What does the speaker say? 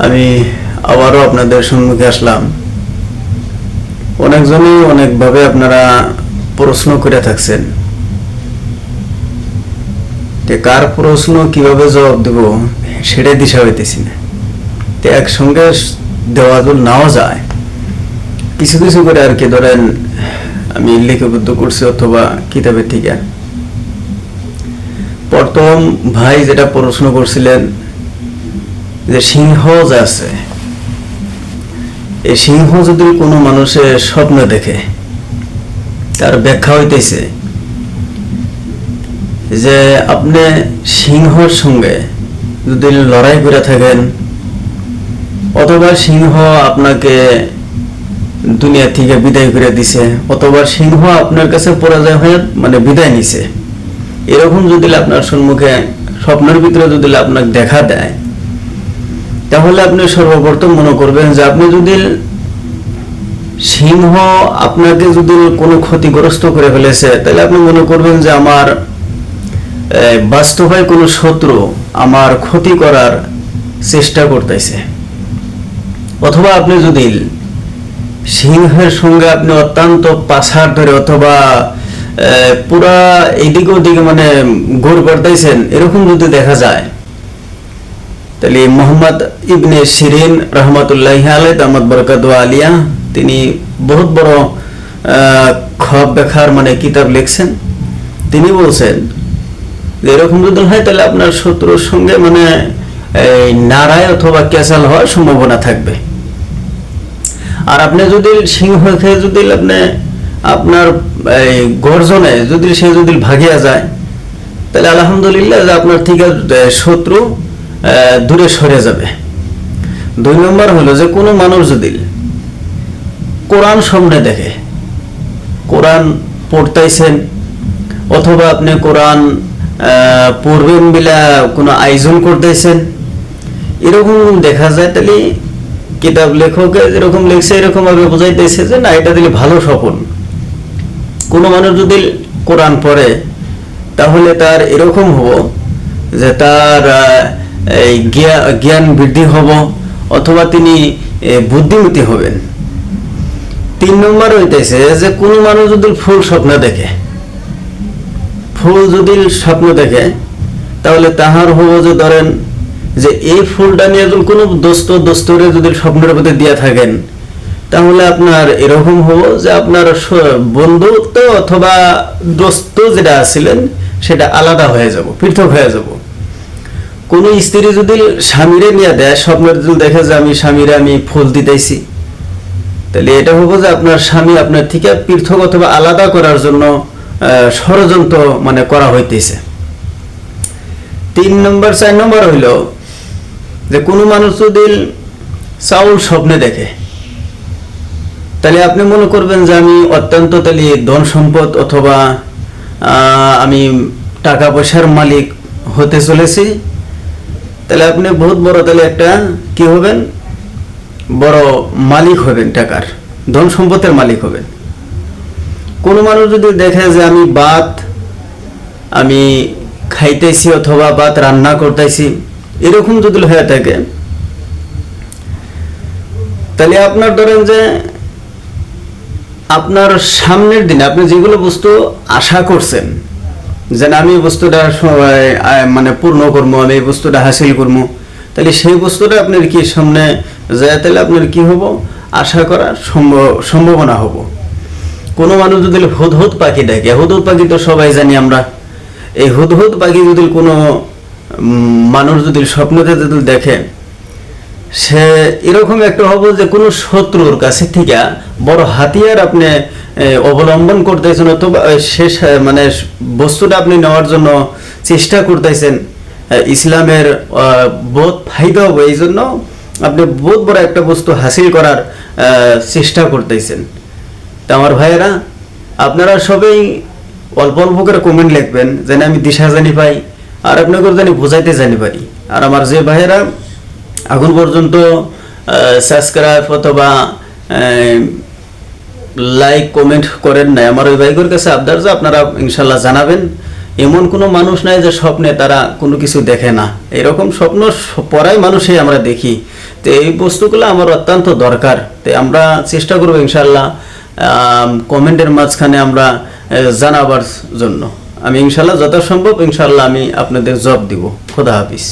আমি আবারও আপনাদের সম্মুখে আসলাম। অনেকজনই অনেকভাবে আপনারা প্রশ্ন করে থাকছেন, কার প্রশ্ন কিভাবে জবাব দেব সেটাই দিশা হইতেছি না। তো একসঙ্গে দেওয়া যদি নাও যায়, কিছু কিছু করে আর কি, ধরেন আমি লিপিবদ্ধ করছি অথবা কিতাবের থেকে। প্রথম ভাই যেটা প্রশ্ন করছিলেন যে সিংহ যে আছে, এই সিংহ যদি কোনো মানুষের স্বপ্ন দেখে, তার ব্যাখ্যা হইতেছে যে আপনি সিংহর সঙ্গে যদি লড়াই করে থাকেন, অথবা সিংহ আপনাকে দুনিয়া থেকে বিদায় করে দিছে, অথবা সিংহ আপনার কাছে পরাজয় হয়ে বিদায় নিছে, এরকম যদি আপনার সম্মুখে স্বপ্নের ভিতরে যদি আপনাকে দেখা দেয়, তাহলে আপনি সর্বপ্রথম মনে করবেন যে আপনি যদি সিংহ আপনাকে যদি কোনো ক্ষতিগ্রস্ত করে ফেলেছে, তাহলে আপনি মনে করবেন যে আমার বাস্তবে কোনো শত্রু আমার ক্ষতি করার চেষ্টা করতেছে। অথবা আপনি যদি সিংহের সঙ্গে আপনি অত্যন্ত পাছার ধরে অথবা পুরা এদিকে ওদিকে ঘুর পাড়তাইছেন, এরকম যদি দেখা যায়, তাহলে মোহাম্মদ ইবনে সিরিন রহমতুল্লাহি আলাইহি দামাত বরকাতুহু আলিয়া, তিনি বহুত বড় খব ব্যাখ্যার কিতাব লিখছেন। তিনি বলছেন যে এরকম যদি হয়, তাহলে আপনার শত্রুর সঙ্গে নারায় অথবা ক্যাসাল হওয়ার সম্ভাবনা থাকবে। আর আপনি যদি সিংহকে যদি আপনার গর্জনে যদি সে যদি ভাগিয়া যায়, তাহলে আলহামদুলিল্লাহ যে আপনার থেকে শত্রু দূরে সরে যাবে। 2 নম্বর হলো যে কোনো মানুষ যদি কোরআন সামনে দেখে, কোরআন পড়তেছেন, অথবা আপনি কোরআন পড়বেন বিলা কোনো আয়োজন করতেছেন, এরকম দেখা যায়, তাহলে কিতাব লেখকে যেরকম লিখছে এরকম ভাবে বোঝাইতেছে যে না, এটা দিলে ভালো স্বপন। কোনো মানুষ যদি কোরআন পড়ে, তাহলে তার এরকম হবো যে তার জ্ঞান বৃদ্ধি হব, অথবা তিনি বুদ্ধিমতী হবেন। 3 নম্বর হইতেছে যে কোনো মানুষ যদি ফুল স্বপ্ন দেখে, ফুল যদি স্বপ্ন দেখে, তাহলে তাহার হবো যে ধরেন যে এই ফুলটা নিয়ে যদি কোনো দোস্তরে যদি স্বপ্নের মধ্যে দিয়ে থাকেন, তাহলে আপনার এরকম হবো যে আপনার বন্ধুত্ব অথবা দোস্ত যেটা আছিলেন সেটা আলাদা হয়ে যাব, পৃথক হয়ে যাব। কোন স্ত্রী যদি স্বামীরে নিয়ে দেয়, স্বপ্নের যদি দেখে যে আমি স্বামীরে আমি ফুল দিতেছি, তাহলে এটা হবো যে আপনার স্বামী আপনার থেকে পৃথক অথবা আলাদা করার জন্য ষড়যন্ত্র করা হইতেছে। 3 নম্বর 4 নম্বর হইল যে কোনো মানুষ যদি চাউল স্বপ্নে দেখে, তাহলে আপনি মনে করবেন যে আমি অত্যন্ত তাহলে ধন সম্পদ অথবা আমি টাকা পয়সার মালিক হতে চলেছি। তাহলে আপনি বহুত বড় তাহলে একটা কি হবেন, বড় মালিক হবেন, টাকার ধন সম্পদের মালিক হবেন। কোনো মানুষ যদি দেখে যে আমি ভাত আমি খাইতেছি অথবা ভাত রান্না করতেছি, এরকম যদি হয়ে থাকে, তাহলে আপনার ধরেন যে আপনার সামনের দিনে আপনি যেগুলো বস্তু আশা করছেন যে আমি এই বস্তুটা পূর্ণ করবো, আমি এই বস্তুটা হাসিল করবো, তাহলে সেই বস্তুটা আপনার কি সামনে যায়, তাহলে আপনার কি হবো, আশা করার সম্ভাবনা হবো। কোনো মানুষ যদি হুদহুদ পাখি দেখে, হুদহুদ পাখি তো সবাই জানি আমরা, এই হুদহুদ পাখি যদি কোনো মানুষ যদি স্বপ্নতে যদি দেখে, সে এরকম একটা হবো যে কোনো শত্রুর কাছে থেকে বড় হাতিয়ার আপনি অবলম্বন করতেছেন, অথবা শেষ বস্তুটা আপনি নেওয়ার জন্য চেষ্টা করতেছেন। ইসলামের বহুত ফায়দা হবে, এই জন্য আপনি বহুত বড় একটা বস্তু হাসিল করার চেষ্টা করতেছেন। তা আমার ভাইয়েরা, আপনারা সবাই অল্প অল্প করে কমেন্ট লিখবেন, যেন আমি দিশা জানি পাই আর আপনাকে জানি বোঝাইতে জানি পারি। আর আমার যে ভাইয়েরা এখন পর্যন্ত সাবস্ক্রাইব অথবা লাইক কমেন্ট করেন নাই, আমার ওই ভাইগুলোর কাছে আবদার যে আপনারা ইনশাল্লাহ জানাবেন। এমন কোনো মানুষ নাই যে স্বপ্নে তারা কোনো কিছু দেখে না, এরকম স্বপ্ন পড়াই মানুষই আমরা দেখি তো এই বস্তুগুলো আমার অত্যন্ত দরকার। তো আমরা চেষ্টা করবো ইনশাল্লাহ কমেন্টের মাঝখানে আমরা জানাবার জন্য। আমি ইনশাল্লাহ যথাসম্ভব ইনশাল্লাহ আমি আপনাদের জবাব দিব। খোদা হাফিজ।